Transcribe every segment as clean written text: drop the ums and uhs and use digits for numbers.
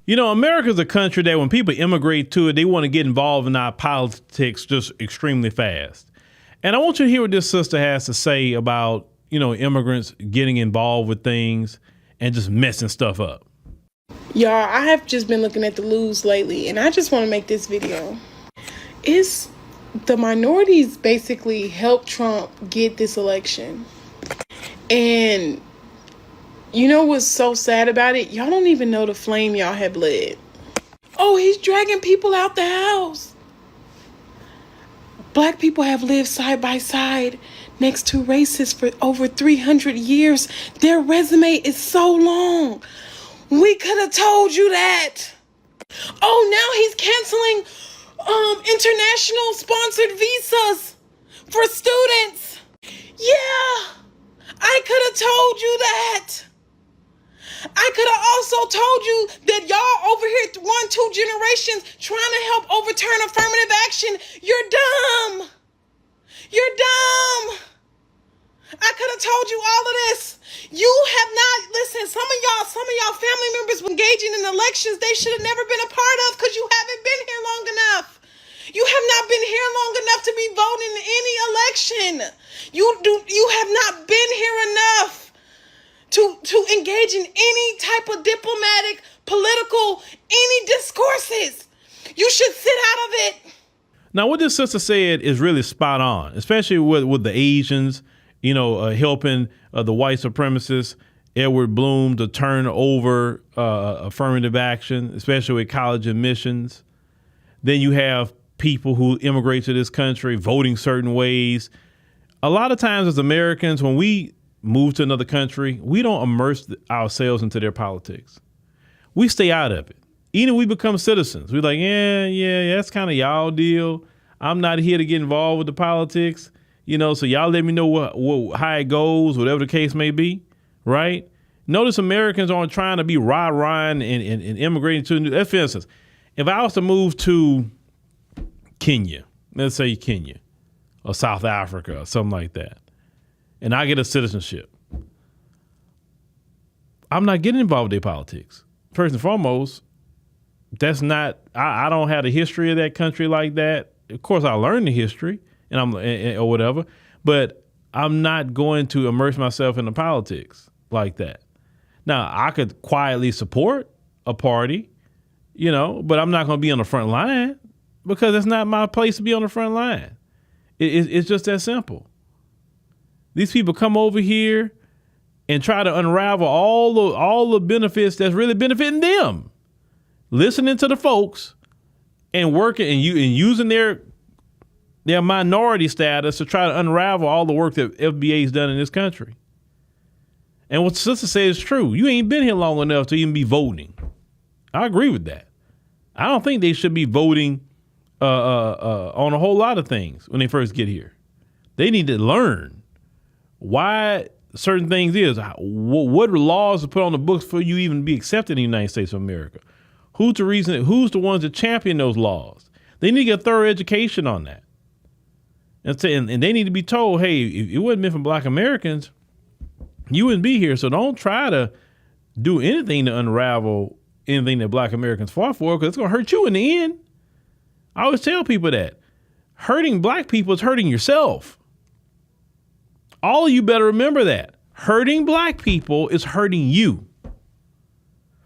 America's a country that when people immigrate to it, they want to get involved in our politics just extremely fast. And I want you to hear what this sister has to say about, immigrants getting involved with things and just messing stuff up. Y'all, I have just been looking at the news lately, and I just want to make this video. It's the minorities basically helped Trump get this election. And you know what's so sad about it? Y'all don't even know the flame y'all have lit. Oh, he's dragging people out the house. Black people have lived side by side next to racists for over 300 years. Their resume is so long. We could have told you that. Oh, now he's canceling international sponsored visas for students. Yeah, I could have told you that. I could have also told you that y'all over here 1-2 generations trying to help overturn affirmative action. You're dumb. You're dumb. I could have told you all of this. You have not, listen, some of y'all family members engaging in elections they should have never been a part of because you haven't been here long enough. You have not been here long enough to be voting in any election. You have not been here enough to engage in any type of diplomatic, political, any discourses. You should sit out of it. Now, what this sister said is really spot on, especially with the Asians, helping the white supremacists, Edward Bloom, to turn over affirmative action, especially with college admissions. Then you have people who immigrate to this country voting certain ways. A lot of times as Americans, when we move to another country, we don't immerse ourselves into their politics. We stay out of it. Even if we become citizens, we're like, yeah, that's kind of y'all deal. I'm not here to get involved with the politics, so y'all let me know how it goes, whatever the case may be, right? Notice Americans aren't trying to be rah-rahing and immigrating to new. For instance, if I was to move to Kenya, let's say Kenya or South Africa or something like that, and I get a citizenship, I'm not getting involved with their politics. First and foremost, that's not, I don't have the history of that country like that. Of course, I learned the history or whatever, but I'm not going to immerse myself in the politics like that. Now, I could quietly support a party, but I'm not going to be on the front line because it's not my place to be on the front line. It's just that simple. These people come over here and try to unravel all the benefits that's really benefiting them. Listening to the folks and working and using their minority status to try to unravel all the work that FBAs done in this country. And what the sister says is true. You ain't been here long enough to even be voting. I agree with that. I don't think they should be voting on a whole lot of things when they first get here. They need to learn why certain things is, what laws are put on the books for you even be accepted in the United States of America. Who's the ones that champion those laws? They need to get a thorough education on that. And they need to be told, hey, if it wasn't meant for Black Americans, you wouldn't be here. So don't try to do anything to unravel anything that Black Americans fought for, because it's going to hurt you in the end. I always tell people that hurting Black people is hurting yourself. All of you better remember that. Hurting Black people is hurting you.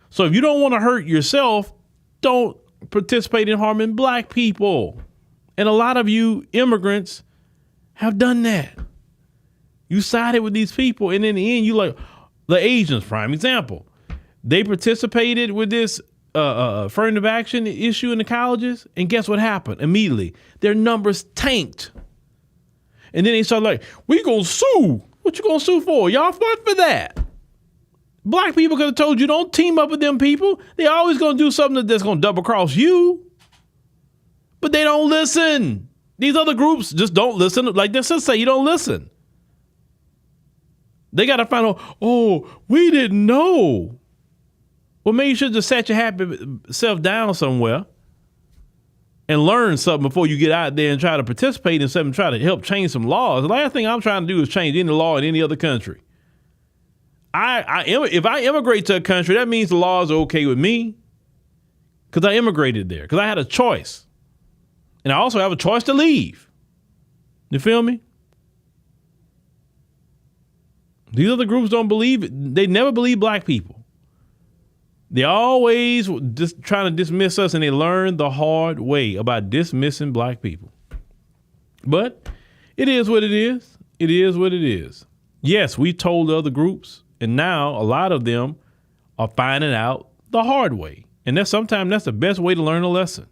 So if you don't want to hurt yourself, don't participate in harming Black people. And a lot of you immigrants have done that. You sided with these people, and in the end, you like the Asians, prime example. They participated with this affirmative action issue in the colleges, and guess what happened? Immediately, their numbers tanked. And then they started like, we gonna sue. What you gonna sue for? Y'all fought for that. Black people could have told you don't team up with them people. They always gonna do something that's gonna double cross you. But they don't listen. These other groups just don't listen. Like this sister say, you don't listen. They gotta find out, oh, we didn't know. Well, maybe you should just set your happy self down somewhere and learn something before you get out there and try to participate in something, try to help change some laws. The last thing I'm trying to do is change any law in any other country. If I immigrate to a country, that means the laws are okay with me. because I immigrated there, because I had a choice. And I also have a choice to leave. You feel me? These other groups don't believe it. They never believe black people. They always just trying to dismiss us, and they learn the hard way about dismissing black people. But it is what it is. It is what it is. Yes, we told other groups, and now a lot of them are finding out the hard way. And sometimes that's the best way to learn a lesson.